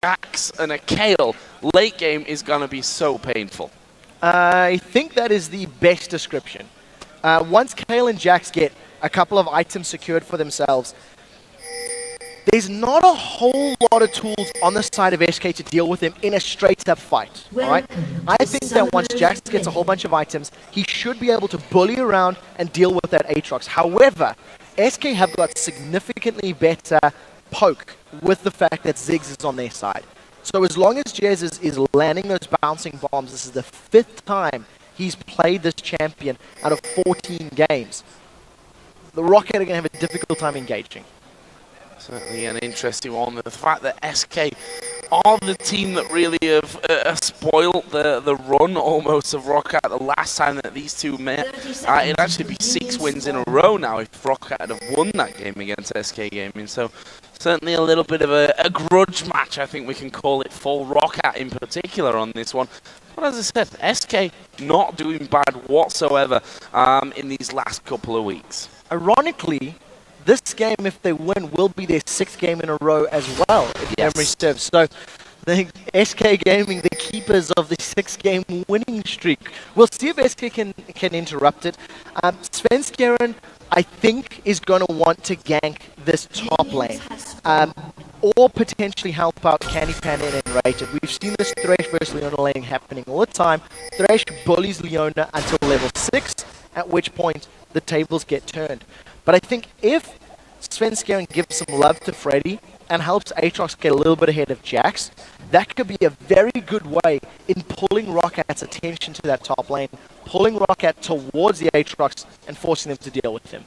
Jax and a Kale late game is going to be so painful. I think that is the best description. Once Kale and Jax get a couple of items secured for themselves, there's not a whole lot of tools on the side of SK to deal with him in a straight-up fight. Alright? I think that once Jax gets a whole bunch of items, he should be able to bully around and deal with that Aatrox. However, SK have got significantly better poke with the fact that Ziggs is on their side. So as long as Jez is landing those bouncing bombs, this is the 5th time he's played this champion out of 14 games. The ROCCAT are going to have a difficult time engaging. Certainly an interesting one. The fact that SK are the team that really have spoiled the run almost of ROCCAT. The last time that these two met, it'd actually be 6 wins in a row now if ROCCAT had have won that game against SK Gaming. So certainly a little bit of a grudge match, I think we can call it, for ROCCAT in particular on this one. But as I said, SK not doing bad whatsoever in these last couple of weeks. Ironically, this game, if they win, will be their 6th game in a row as well, if memory serves. So, the SK Gaming, the keepers of the 6-game winning streak. We'll see if SK can interrupt it. Svenskeren, I think, is going to want to gank this top lane. Or potentially help out Candy Panda and Rated. We've seen this Thresh versus Leona lane happening all the time. Thresh bullies Leona until level 6, at which point the tables get turned. But I think if Svenskeren gives some love to Freddy and helps Aatrox get a little bit ahead of Jax, that could be a very good way in pulling ROCCAT's attention to that top lane, pulling ROCCAT towards the Aatrox and forcing them to deal with him.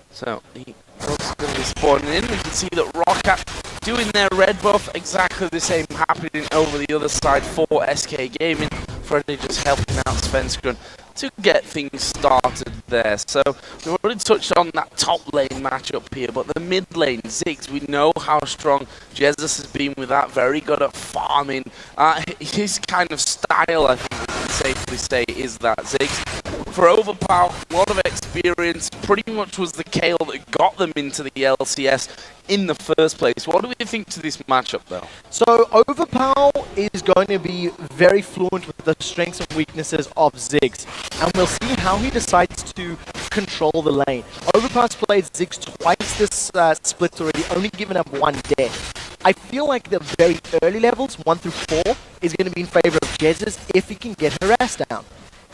So, the Rock's going to be spawning in. We can see that ROCCAT doing their red buff, exactly the same happening over the other side for SK Gaming. Freddy just helping out Svenskeren to get things started there. So we've already touched on that top lane matchup here, but the mid lane, Ziggs, we know how strong Jesus has been with that, very good at farming. His kind of style, I think we can safely say, is that Ziggs. For Overpower, a lot of experience, pretty much was the Kale that got them into the LCS in the first place. What do we think to this matchup, though? So Overpower is going to be very fluent with the strengths and weaknesses of Ziggs, and we'll see how he decides to control the lane. Overpower's played Ziggs twice this split already, only given up 1 death. I feel like the very early levels, 1 through 4, is going to be in favor of Jez's if he can get harassed down.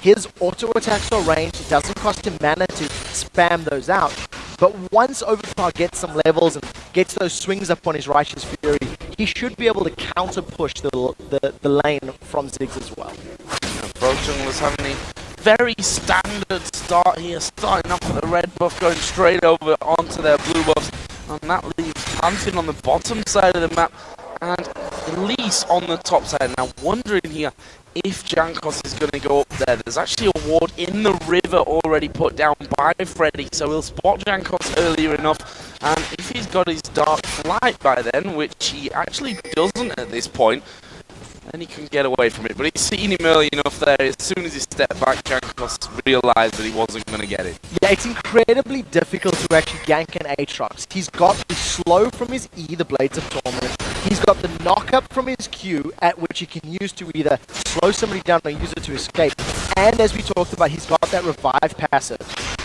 His auto attacks are ranged, it doesn't cost him mana to spam those out. But once Overpower gets some levels and gets those swings up on his Righteous Fury, he should be able to counter push the lane from Ziggs as well. Both junglers having a very standard start here, starting off with a red buff, going straight over onto their blue buffs. And that leaves Pantheon on the bottom side of the map and Elise on the top side. Now wondering here if Jankos is going to go up there. There's actually a ward in the river already put down by Freddy, so he'll spot Jankos earlier enough. And if he's got his Dark Flight by then, which he actually doesn't at this point, then he can get away from it. But he's seen him early enough there. As soon as he stepped back, Jankos realized that he wasn't going to get it. Yeah, it's incredibly difficult to actually gank an Aatrox. He's got the slow from his E, the Blades of Torment. He's got the knock-up from his Q, at which he can use to either slow somebody down or use it to escape. And as we talked about, he's got that revive passive.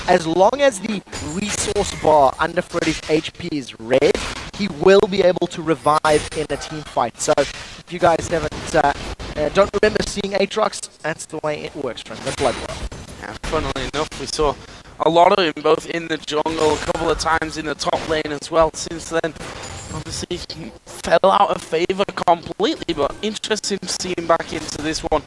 As long as the resource bar under Freddy's HP is red, he will be able to revive in a team fight. So if you guys don't remember seeing Aatrox, that's the way it works from the Blood World. Yeah, funnily enough, we saw a lot of him both in the jungle, a couple of times in the top lane as well. Since then, obviously, he fell out of favor completely, but interesting to see him back into this one,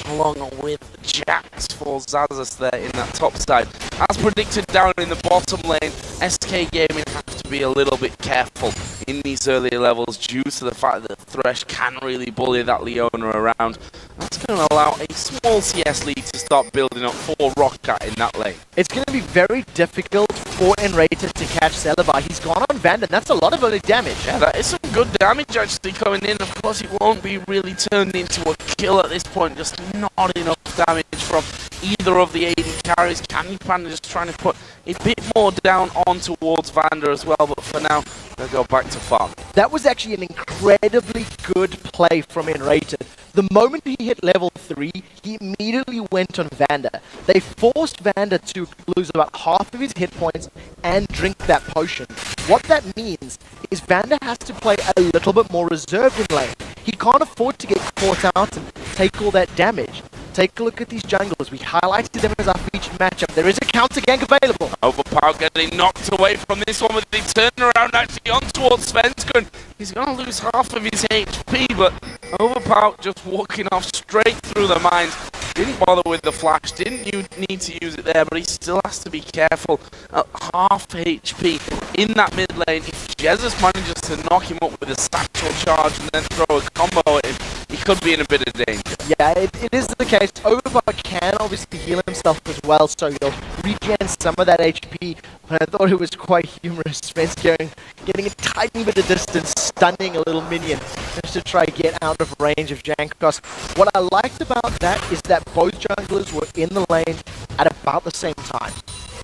along with Jax for Zazas there in that top side. As predicted down in the bottom lane, SK Gaming have to be a little bit careful in these earlier levels due to the fact that Thresh can really bully that Leona around. That's going to allow a small CS lead to start building up for ROCCAT in that lane. It's going to be very difficult for Enrated to catch Celebar. He's gone on Vandal. That's a lot of early damage. Yeah, that is some good damage actually coming in. Of course, it won't be really turned into a kill at this point. Just not enough damage from either of the AD carries. Candy Panda just trying to put a bit more down on towards Vander as well. But for now, They'll go back to farm. That was actually an incredibly good play from Enrated. The moment he hit level 3, he immediately went on Vander. They forced Vander to lose about half of his hit points and drink that potion. What that means is Vander has to play a little bit more reserved in lane. He can't afford to get caught out and take all that damage. Take a look at these junglers. We highlighted them as our featured matchup. There is a counter gank available. Overpower getting knocked away from this one with the turnaround actually on towards Svenskeren. He's going to lose half of his HP, but Overpower just walking off straight through the mines. Didn't bother with the flash, didn't need to use it there, but he still has to be careful at half HP in that mid lane. If Jesus manages to knock him up with a satchel charge and then throw a combo at him, he could be in a bit of danger. Yeah, it is the case. Overpower can obviously heal himself as well, so he'll regen some of that HP. But I thought it was quite humorous. Svenskeren getting a tiny bit of distance, stunning a little minion just to try to get out of range of Jankos. What I liked about that is that both junglers were in the lane at about the same time.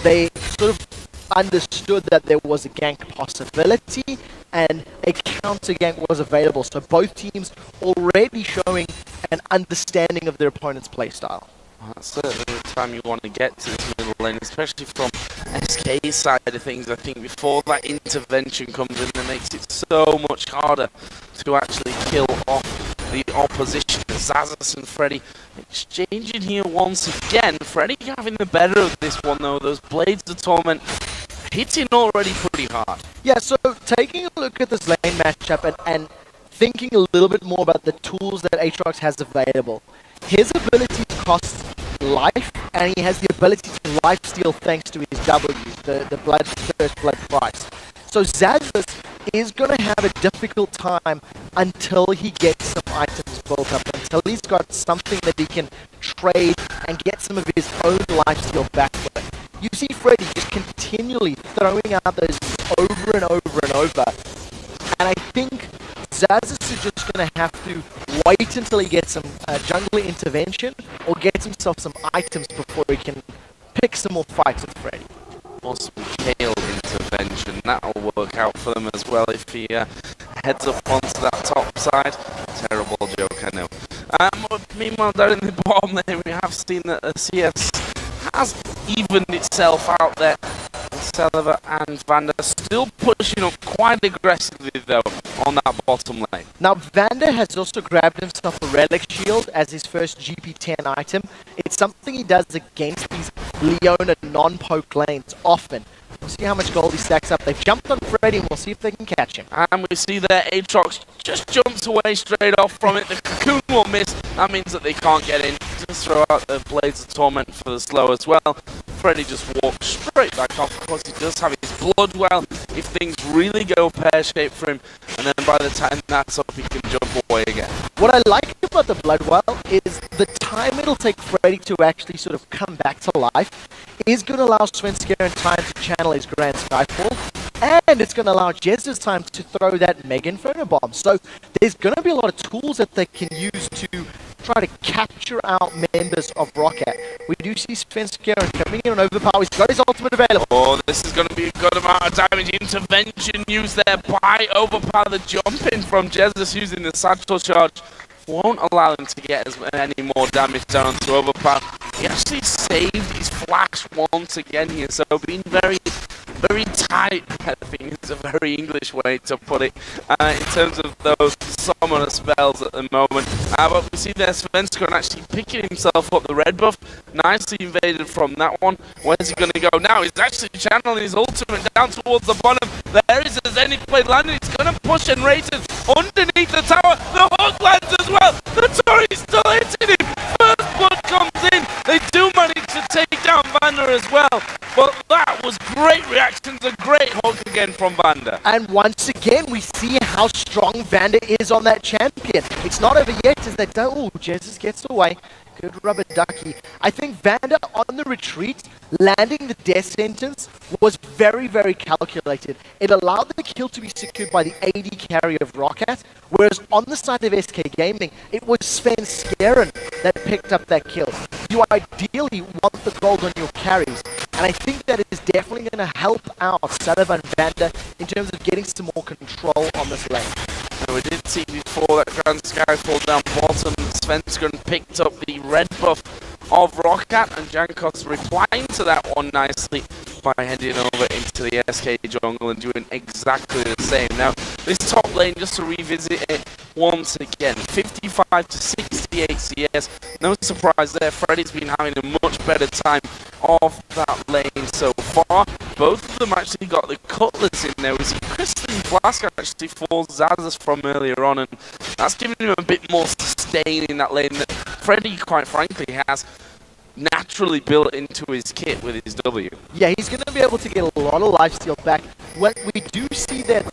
They sort of understood that there was a gank possibility and a counter gank was available. So both teams already showing an understanding of their opponent's playstyle. That's certainly the time you want to get to this middle lane, especially from SK's side of things. I think before that intervention comes in, it makes it so much harder to actually kill off the opposition. Zazas and Freddy exchanging here once again. Freddy having the better of this one though. Those Blades of Torment hitting already pretty hard. Yeah, so taking a look at this lane matchup and thinking a little bit more about the tools that Aatrox has available. His ability costs life, and he has the ability to lifesteal thanks to his W, the first blood price. So Zazas is going to have a difficult time until he gets some items built up, until he's got something that he can trade and get some of his own lifesteal back with. You see Freddy just continually throwing out those over and over and over, and I think Zazas is just going to have to wait until he gets some jungler intervention or gets himself some items before he can pick some more fights with Freddy. Possible Kale intervention, that'll work out for them as well if he heads up onto that top side. Terrible joke, I know. Meanwhile, down in the bottom lane, we have seen that the CS has evened itself out there. Selva and Vander still pushing up quite aggressively though on that bottom lane. Now Vander has also grabbed himself a Relic Shield as his first GP10 item. It's something he does against these Leona non-poke lanes often. We'll see how much gold he stacks up. They've jumped on Freddy and we'll see if they can catch him. And we see there Aatrox just jumps away straight off from it. The cocoon will miss. That means that they can't get in. Just throw out the Blades of Torment for the slow as well. Freddy just walks straight back off. Of course, he does have his blood well if things really go pear-shaped for him. And then by the time that's up, he can jump away again. What I like about the blood well is the time it'll take Freddy to actually sort of come back to life is going to allow Svenskeren time to channel his Grand Skyfall, and it's going to allow Jesus time to throw that Mega Inferno Bomb. So there's going to be a lot of tools that they can use to try to capture out members of ROCCAT. We do see Svenskeren coming in on Overpower. He's got his ultimate available. Oh, this is going to be a good amount of damage. Intervention used there by Overpower. The jumping from Jesus using the satchel charge won't allow him to get as any more damage down to Overpower. He actually saved his flash once again here, so being very tight, I think it's a very English way to put it, in terms of those summoner spells at the moment. But we see there Svenskeren actually picking himself up the red buff, nicely invaded from that one. Where's he going to go now? He's actually channeling his ultimate down towards the bottom. There is a Zenith Blade landing. He's going to push and Rated underneath the tower. The hook lands as well. The turret is still hitting him. First blood comes in. They do manage to take down Vander as well. But that was great reactions, a great hook again from Vander. And once again, we see how strong Vander is on that champion. It's not over yet as they don't. Oh, Jesus gets away. good rubber ducky. I think Vanda on the retreat, landing the death sentence was very, very calculated. It allowed the kill to be secured by the AD carry of ROCCAT, whereas on the side of SK Gaming, it was Sven Skeren that picked up that kill. You ideally want the gold on your carries, and I think that is definitely going to help out Salova and Vanda in terms of getting some more control on this lane. And we did see before that Grand Sky fall down bottom, Svenskeren picked up the red buff of ROCCAT, and Jankos replying to that one nicely by heading over into the SK jungle and doing exactly the same. Now, this top lane, just to revisit it once again, 55 to 68 CS. No surprise there, Freddy's been having a much better time off that lane so far. Both of them actually got the Cutlass in there. We see Kristen Flask actually falls Zazas from earlier on, and that's giving him a bit more sustain in that lane that Freddy, quite frankly, has naturally built into his kit with his W. Yeah, he's going to be able to get a lot of lifesteal back. Well, we do see that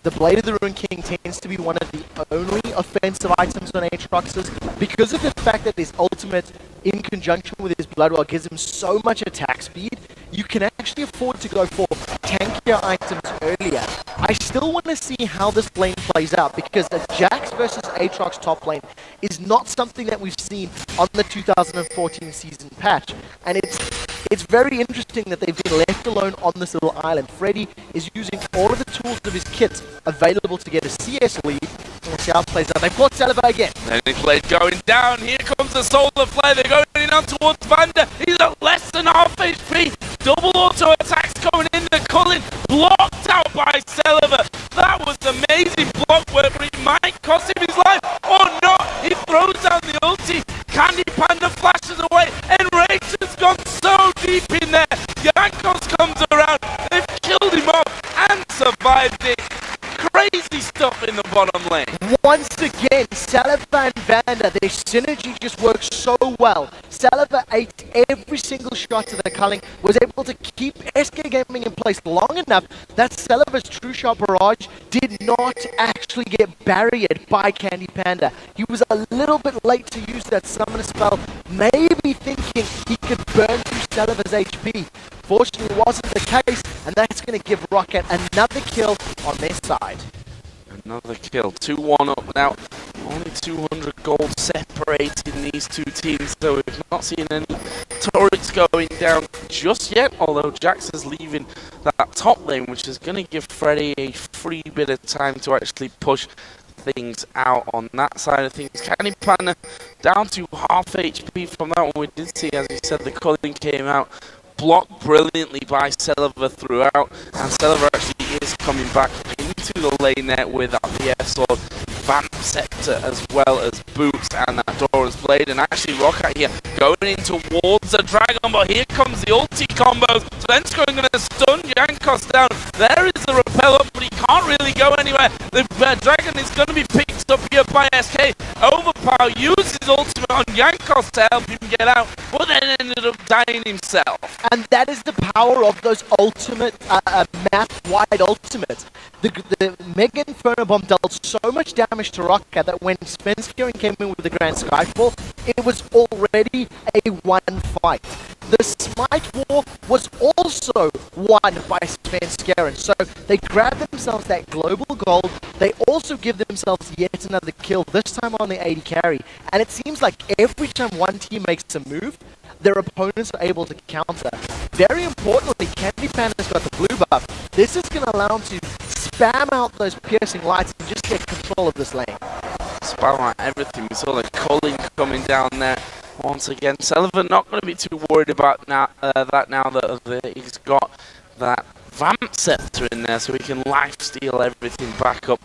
the Blade of the Ruin King tends to be one of the only offensive items on Aatrox's because of the fact that his ultimate, in conjunction with his Bloodwell, gives him so much attack speed. You can actually afford to go for tankier items earlier. I still want to see how this lane plays out because a Jax versus Aatrox top lane is not something that we've seen on the 2014 season patch, and it's very interesting that they've been left alone on this little island. Freddy is using all of the tools of his kit available to get a CS lead. We'll see how it plays out. They've caught Salova again. Landing blade going down. Here comes the solar flare. They're going in on towards Vanda. He's at less than half HP. Double auto attacks coming in. The Cullen blocked out by Salova. That was amazing block work, but it might cost him his life or not. He throws down the ulti. Candy Panda flashes away. Enraged has gone so deep in there. Jankos comes around. They've killed him off and survived it. Crazy stuff in the bottom lane. Once again, Salova and Vanda, their synergy just works so well. Salova ate every single shot to the culling, was able to keep SK Gaming in place long enough that Salova's True Shot Barrage did not actually get barriered by Candy Panda. He was a little bit late to use that summoner spell, maybe thinking he could burn through Salova's HP. Fortunately, it wasn't the case, and that's going to give ROCCAT another kill on their side. Another kill, 2-1 up now. Only 200 gold separating these two teams, so we've not seen any turrets going down just yet, although Jax is leaving that top lane, which is going to give Freddy a free bit of time to actually push things out on that side of things. Candy Panda down to half HP from that one. We did see, as you said, the culling came out, blocked brilliantly by Salova throughout, and Salova actually is coming back into the lane there with that PS Sword, Vamp Scepter, as well as Boots and that Doran's Blade, and actually ROCCAT here going in towards the Dragon, but here comes the ulti combos. Svenskeren going to stun Jankos down. There is the repel up, but he can't really go anywhere. The Dragon is going to be picked up here by SK. Overpower uses his ultimate on Jankos to help him get out, but then ended up dying himself. And that is the power of those ultimate, map-wide ultimates. The Mega Inferno Bomb dealt so much damage to ROCCAT that when Svenskeren came in with the Grand Skyfall, it was already a one fight. The Smite War was also won by Svenskeren, so they grab themselves that global gold. They also give themselves yet another kill, this time on the AD carry. And it seems like every time one team makes a move, their opponents are able to counter. Very importantly, Candy Panda's got the blue buff. This is going to allow him to spam out those piercing lights and just get control of this lane. Spam out everything. We saw the culling coming down there once again. Salova not going to be too worried about that now that he's got that Vamp Scepter in there, so he can lifesteal everything back up.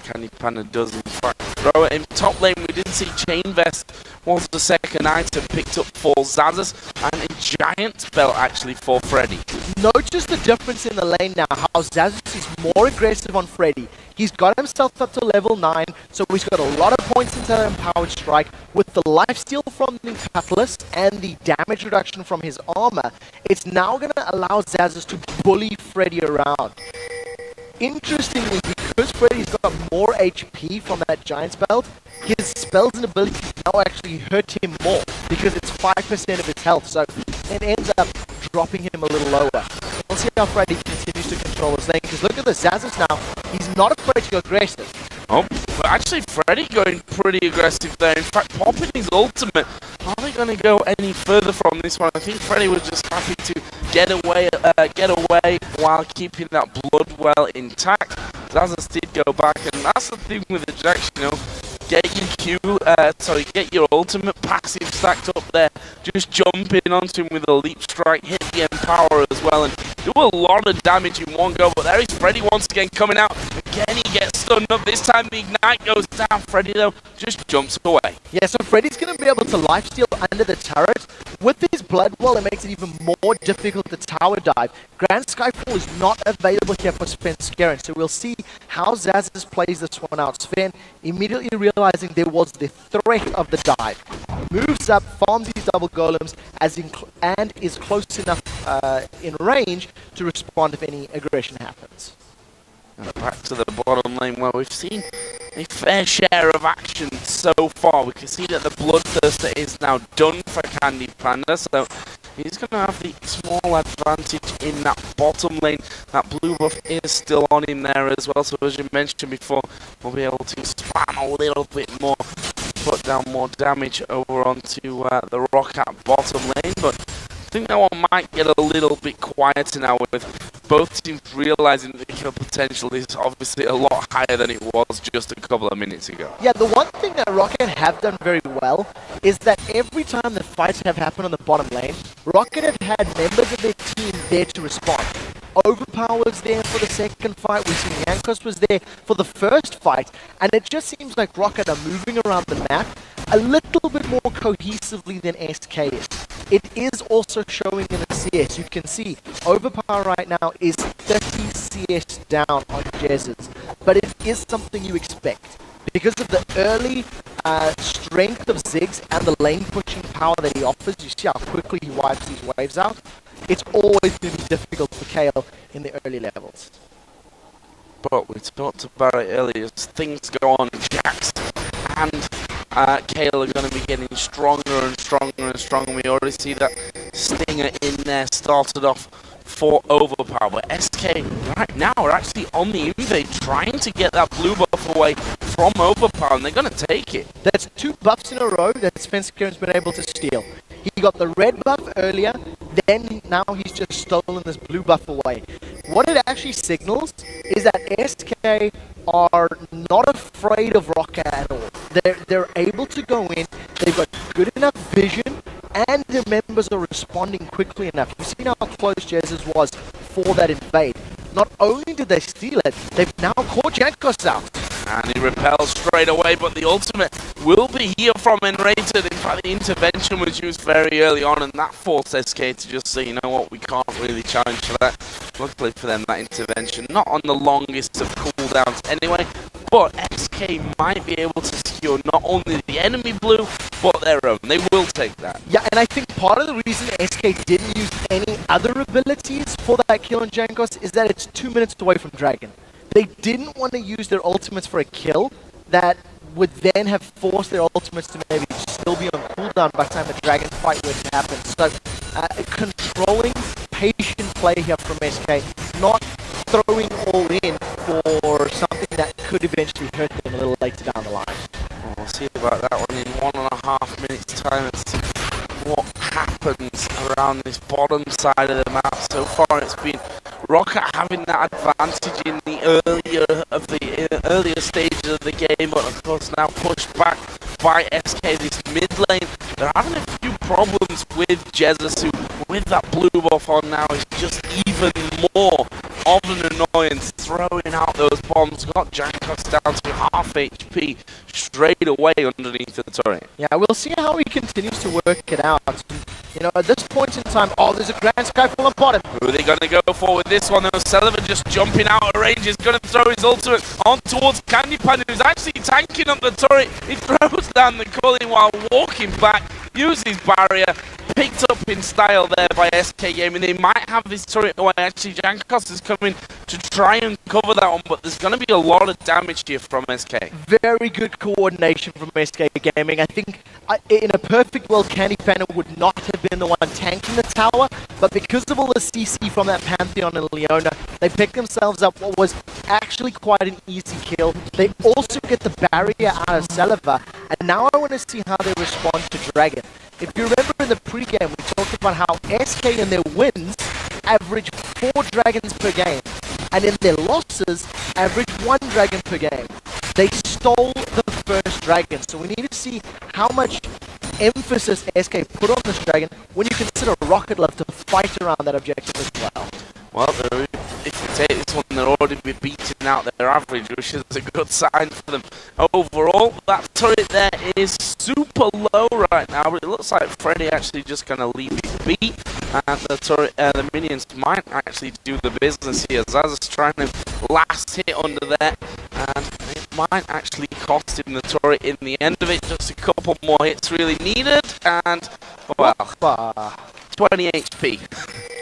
Candy Panda does in fact throw it in top lane. We did see Chain Vest was the second item picked up for Zazas, and a giant belt actually for Freddy. Notice the difference in the lane now, how Zazas is more aggressive on Freddy. He's got himself up to level 9, so he's got a lot of points into that Empowered Strike. With the lifesteal from the Cutlass and the damage reduction from his armor, it's now going to allow Zazas to bully Freddy around. Interestingly, because Freddy's got more HP from that Giant's belt, his spells and abilities now actually hurt him more because it's 5% of his health, so it ends up dropping him a little lower. We'll see how Freddy continues to control his lane, because look at the Zazas now. He's not afraid to go aggressive. Oh, but actually Freddy going pretty aggressive there. In fact, popping his ultimate. Are they going to go any further from this one? I think Freddy was just happy to get away while keeping that blood well intact. Zazas did go back, and that's the thing with ejection, you know. Get your ultimate passive stacked up there. Just jump in onto him with a leap strike, hit the Empower as well, and do a lot of damage in one go. But there is Freddy once again coming out. Again, he gets stunned up. This time the Ignite goes down. Freddy, though, just jumps away. Yeah, so Freddy's going to be able to lifesteal under the turret. With his blood wall, it makes it even more difficult to tower dive. Grand Skyfall is not available here for Sven Skeren, so we'll see how Zazas plays this one out. Sven, immediately realizing there was the threat of the dive, moves up, farms these double golems, and is close enough in range to respond if any aggression happens. And back to the bottom lane where we've seen a fair share of action so far. We can see that the Bloodthirster is now done for Candy Panda, so he's going to have the small advantage in that bottom lane. That blue buff is still on him there as well, so as you mentioned before, we'll be able to spam a little bit more, put down more damage over onto the ROCCAT bottom lane. But I think that one might get a little bit quieter now, with both teams realizing that the kill potential is obviously a lot higher than it was just a couple of minutes ago. Yeah, the one thing that ROCCAT have done very well is that every time the fights have happened on the bottom lane, ROCCAT have had members of their team there to respond. Overpower was there for the second fight, we see Yankos was there for the first fight, and it just seems like ROCCAT are moving around the map a little bit more cohesively than SK is. It is also showing in the CS. You can see Overpower right now is 30 CS down on Jez's, but it is something you expect. Because of the early strength of Ziggs and the lane pushing power that he offers, you see how quickly he wipes these waves out. It's always going to be difficult for KL in the early levels. But we talked about it earlier, as things go on, Jax and Kale are going to be getting stronger and stronger and stronger. We already see that Stinger in there started off for Overpower. But SK right now are actually on the invade, trying to get that blue buff away from Overpower, and they're going to take it. That's 2 buffs in a row that Sven Skeren's been able to steal. He got the red buff earlier, then now he's just stolen this blue buff away. What it actually signals is that SK are not afraid of ROCCAT at all. They're able to go in, they've got good enough vision, and their members are responding quickly enough. You've seen how close Jez's was for that invade. Not only did they steal it, they've now caught Jankos out. And he repels straight away, but the ultimate will be here from Enrated. In fact, the intervention was used very early on, and that forced SK to just say, you know what, we can't really challenge for that. Luckily for them, that intervention, not on the longest of cooldowns anyway, but SK might be able to secure not only the enemy blue, but their own. They will take that. Yeah, and I think part of the reason SK didn't use any other abilities for that kill on Jankos is that it's 2 minutes away from Dragon. They didn't want to use their ultimates for a kill that would then have forced their ultimates to maybe still be on cooldown by the time the Dragon fight would happen. So, controlling patient play here from SK, not throwing all in for something that could eventually hurt them a little later down the line. Well, we'll see about that one in 1.5 minutes time and see what happens around this bottom side of the map. So far it's been ROCCAT having that advantage in the earlier stages of the game, but of course now pushed back by SK. This mid lane, they're having a few problems with Jesus, who with that blue buff on now is just even more of an annoyance, throwing out those bombs. Got Jankos down to half HP straight away underneath the turret. Yeah, we'll see how he continues to work it out. You know, at this point in time, there's a Grand Skyfall on bottom. Who are they going to go for with this one? Sullivan just jumping out of range. He's going to throw his ultimate on towards Candy Pan, who's actually tanking up the turret. He throws down the culling while walking back, uses barrier, picked up in style there by SK Gaming. They might have this turret away. Actually, Jankos is coming to try and cover that one, but there's going to be a lot of damage here from SK. Very good coordination from SK Gaming. I think in a perfect world, Candy Panda would not have been the one tanking the tower, but because of all the CC from that Pantheon and Leona, they picked themselves up what was actually quite an easy kill. They also get the barrier out of Selva, and now I want to see how they respond to Dragon. If you remember in the pregame, we talked about how SK in their wins average 4 dragons per game, and in their losses average 1 dragon per game. They stole the first dragon, so we need to see how much emphasis SK put on this dragon when you consider ROCCAT love to fight around that objective as well. Well, if you take this one, they'll already be beating out their average, which is a good sign for them. Overall, that turret there is super low right now, but it looks like Freddy actually just going to leave it be, and the turret, the minions might actually do the business here. Zaz's trying to last hit under there, and it might actually cost him the turret in the end of it. Just a couple more hits really needed, and, well, 20 HP.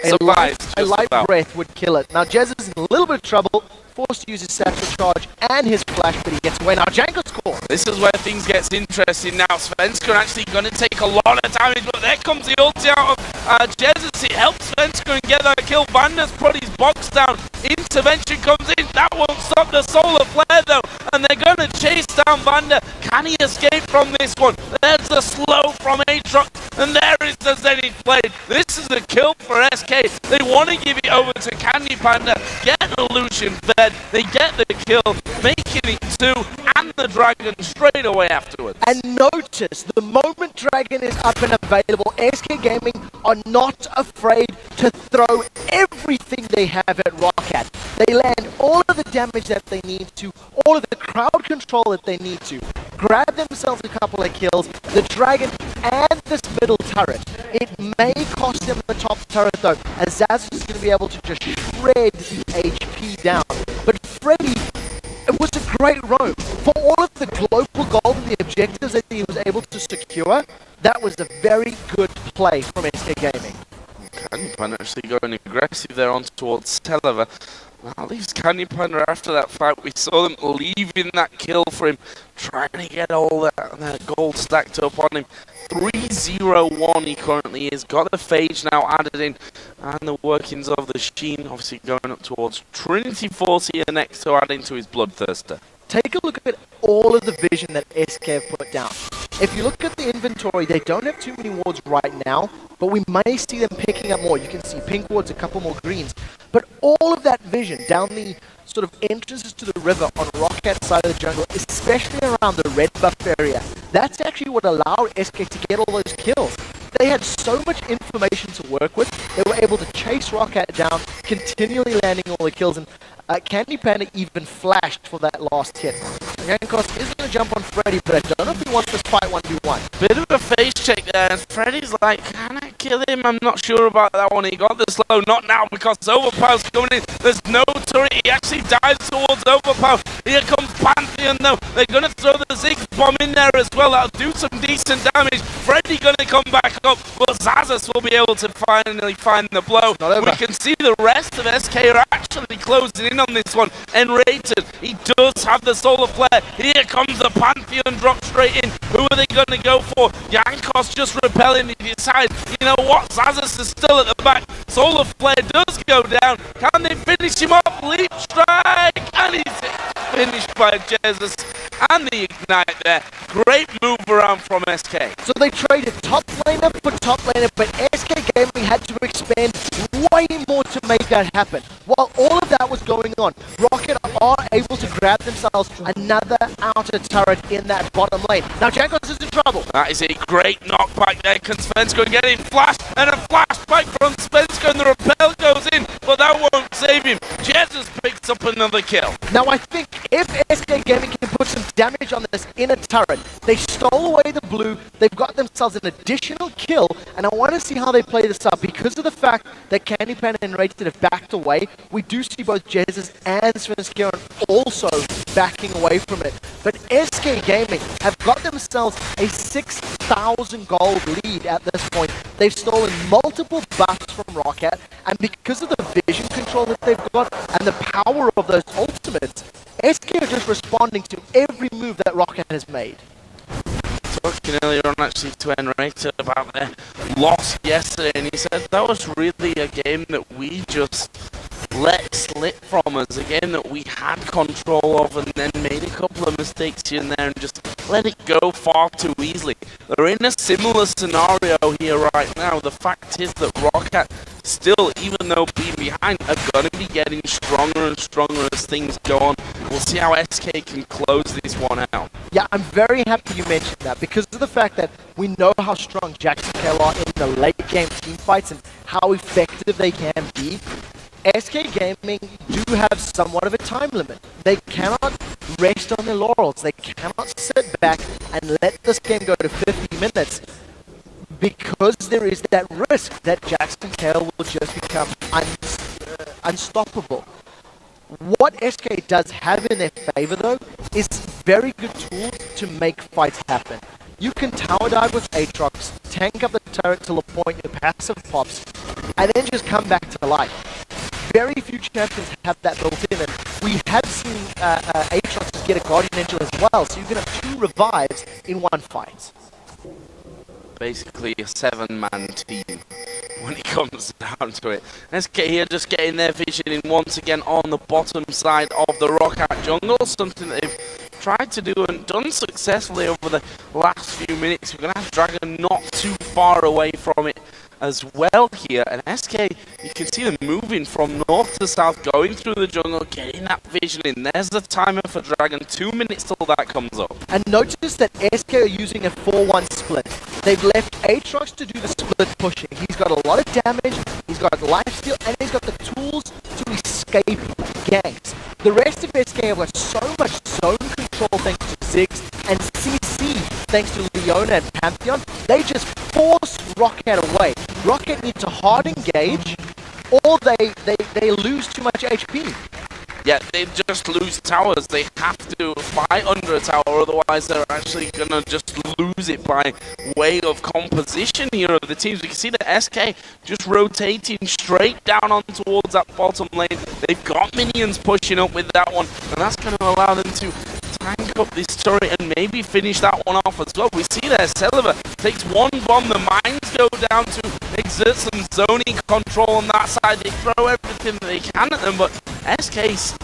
A light breath would kill it. Now Jez is in a little bit of trouble, forced to use his satchel charge and his flash, but he gets away. Now Janko scores. This is where things get interesting now. Svenska actually going to take a lot of damage, but there comes the ulti out of Jez. It helps Svenska get that kill. Vanda's put his box down. Intervention comes in. That won't stop the solar flare though, and they're going to chase down Vanda. Can he escape from this one? There's the slow from Aatrox, and there is the Zenith Blade. This is a kill for SK. They want to give it over to Candy Panda, get the Lucian fed, they get the kill, making it 2, and the Dragon straight away afterwards. And notice, the moment Dragon is up and available, SK Gaming are not afraid to throw everything they have at ROCCAT. They land all of the damage that they need to, all of the crowd control that they need to, grab themselves a couple of kills, the Dragon and this middle turret. It may cost them the top turret though, as Zaz is going to be able to just shred the HP down. But Freddy, it was a great roam. For all of the global gold and the objectives that he was able to secure, that was a very good play from SK Gaming. Candy Panda actually going aggressive there on towards Selva. At least Candy Panda, after that fight, we saw them leaving that kill for him, trying to get all that gold stacked up on him. 3-0-1 he currently is. Got the Phage now added in, and the workings of the Sheen obviously going up towards Trinity Force here next to add into his Bloodthirster. Take a look at all of the vision that SK have put down. If you look at the inventory, they don't have too many wards right now, but we may see them picking up more. You can see pink wards, a couple more greens. But all of that vision down the sort of entrances to the river on ROCCAT's side of the jungle, especially around the red buff area, that's actually what allowed SK to get all those kills. They had so much information to work with, they were able to chase ROCCAT down, continually landing all the kills, and Candy Panda even flashed for that last hit. Jankos is going to jump on Freddy, but I don't know if he wants this fight 1v1. Bit of a face check there, and Freddy's like, can I kill him? I'm not sure about that one. He got the slow, not now, because Overpower's coming in. There's no turret. He actually dives towards Overpower. Here comes Pantheon, though. They're going to throw the Ziggs bomb in there as well. That'll do some decent damage. Freddy going to come back up, but Zazas will be able to finally find the blow. We can see the rest of SK are actually closing in on this one. Enrated, he does have the solar flare. Here comes the Pantheon drop straight in. Who are they going to go for? Jankos just repelling. He decides, you know what? Zazas is still at the back. Solar flare does go down. Can they finish him off? Leap strike, and he's finished by Jesus and the ignite there. Great move around from SK. So they traded top laner for top laner, but SK Gaming had to expand way more to make that happen. While all of that was going on, ROCCAT are able to grab themselves another outer turret in that bottom lane. Now Jankos is in trouble. That is a great knockback there. Can Svenska get in? Flash, and a flashback from Svenska, and the repel goes in, but that won't save him. Jesus picks up another kill. Now I think if SK Gaming can put some damage on this inner turret, they stole away the blue, they've got themselves an additional kill, and I want to see how they play this up. Because of the fact that Candy Panda and Rated have backed away, we do see both Jesus and Svenska also backing away from it. But SK Gaming have got themselves a 6 1,000 gold lead at this point. They've stolen multiple buffs from ROCCAT, and because of the vision control that they've got and the power of those ultimates, SK are just responding to every move that ROCCAT has made. Talking earlier on actually to Enrater about their loss yesterday, and he said that was really a game that we just let slip from us, a game that we had control of and then made a couple of mistakes here and there and just let it go far too easily. They're in a similar scenario here right now. The fact is that ROCCAT still, even though being behind, are going to be getting stronger and stronger as things go on. We'll see how SK can close this one out. Yeah, I'm very happy you mentioned that because of the fact that we know how strong Jackson Kell are in the late game team fights and how effective they can be. SK Gaming do have somewhat of a time limit. They cannot rest on their laurels. They cannot sit back and let this game go to 50 minutes because there is that risk that Jackson Kell will just become unstoppable. What SK does have in their favor though is very good tools to make fights happen. You can tower dive with Aatrox, tank up the turret till the point your passive pops, and then just come back to life. Very few champions have that built in, and we have seen Aatrox get a Guardian Angel as well, so you can have 2 revives in one fight. Basically a 7-man team when it comes down to it. SK here just getting their vision in once again on the bottom side of the ROCCAT jungle, something that they've tried to do and done successfully over the last few minutes. We're going to have Dragon not too far away from it as well here, and SK, you can see them moving from north to south, going through the jungle, getting that vision in. There's the timer for Dragon, 2 minutes till that comes up. And notice that SK are using a 4-1 split. They've left Aatrox to do the split pushing. He's got a lot of damage, he's got lifesteal, and he's got the tools to escape ganks. The rest of SK have got so much zone control thanks to Ziggs, and CC thanks to Leona and Pantheon. They just force ROCCAT away. ROCCAT need to hard engage, or they lose too much HP. Yeah, they just lose towers. They have to fight under a tower, otherwise they're actually going to just lose it by way of composition here of the teams. We can see that SK just rotating straight down on towards that bottom lane. They've got minions pushing up with that one, and that's going to allow them to tank up this turret and maybe finish that one off as well. We see there, Celiver takes 1 bomb, the mines go down to exert some zoning control on that side. They throw everything that they can at them, but SK's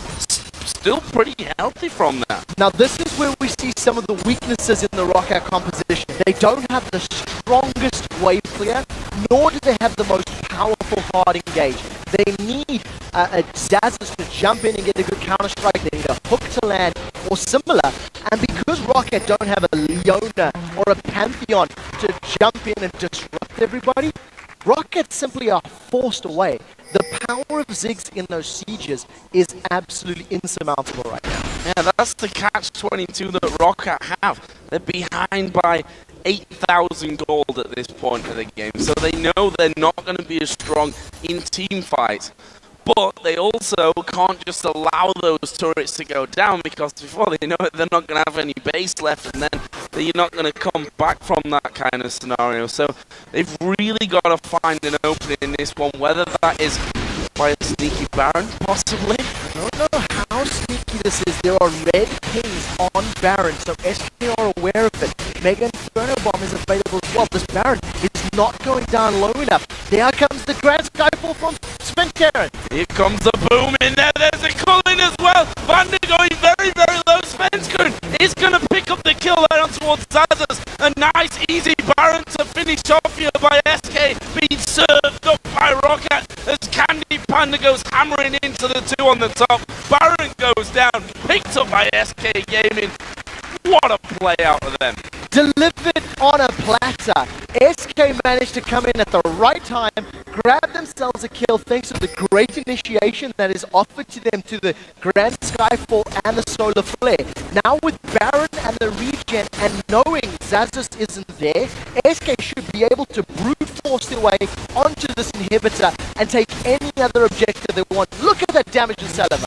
still pretty healthy from that. Now this is where we see some of the weaknesses in the ROCCAT composition. They don't have the strongest wave clear, nor do they have the most powerful hard engage. They need a Zazas to jump in and get a good counter strike. They need a hook to land or similar. And because ROCCAT don't have a Leona or a Pantheon to jump in and disrupt everybody, ROCCAT simply are forced away. The power of Ziggs in those sieges is absolutely insurmountable right now. Yeah, that's the catch-22 that ROCCAT have. They're behind by 8,000 gold at this point of the game, so they know they're not going to be as strong in team fights. But they also can't just allow those turrets to go down, because before they know it, they're not going to have any base left, and then you're not going to come back from that kind of scenario. So they've really got to find an opening in this one, whether that is by a sneaky Baron, possibly. I don't know how sneaky this is. There are red pings on Baron, so SK are aware of it. Mega Inferno Bomb is available as well. This Baron is not going down low enough. There comes the Grand Skyfall from Sven-Karen. Here comes the boom in there. There's a Cullen as well. Vander going very, very low. Sven-Karen is going to pick up the kill right on towards Zazas. A nice, easy Baron to finish off here by SK. Being served up by ROCCAT as Candy Panda goes hammering into the 2 on the top. Baron goes down. Picked up by SK Gaming. What a play out of them. Delivered on a platter. SK managed to come in at the right time, grab themselves a kill thanks to the great initiation that is offered to them to the Grand Skyfall and the Solar Flare. Now with Baron and the regen and knowing Zazas isn't there, SK should be able to brute force their way onto this inhibitor and take any other objective they want. Look at that damage to Celiver.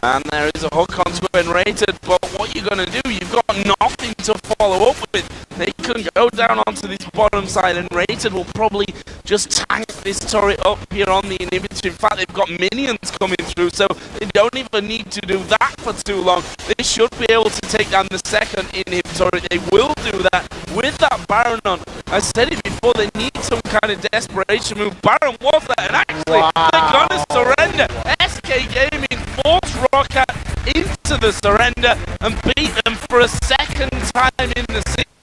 And there is a hook onto Enrated, but what you're going to do, you've got got nothing to follow up with. They can go down onto this bottom side, and Rated will probably just tank this turret up here on the inhibitor. In fact, they've got minions coming through, so they don't even need to do that for too long. They should be able to take down the second inhibitor. They will do that with that Baron on. I said it before, they need some kind of desperation move. Baron was that, and actually, they're gonna surrender. SK Gaming forced ROCCAT into the surrender and beat them for a second time in the season.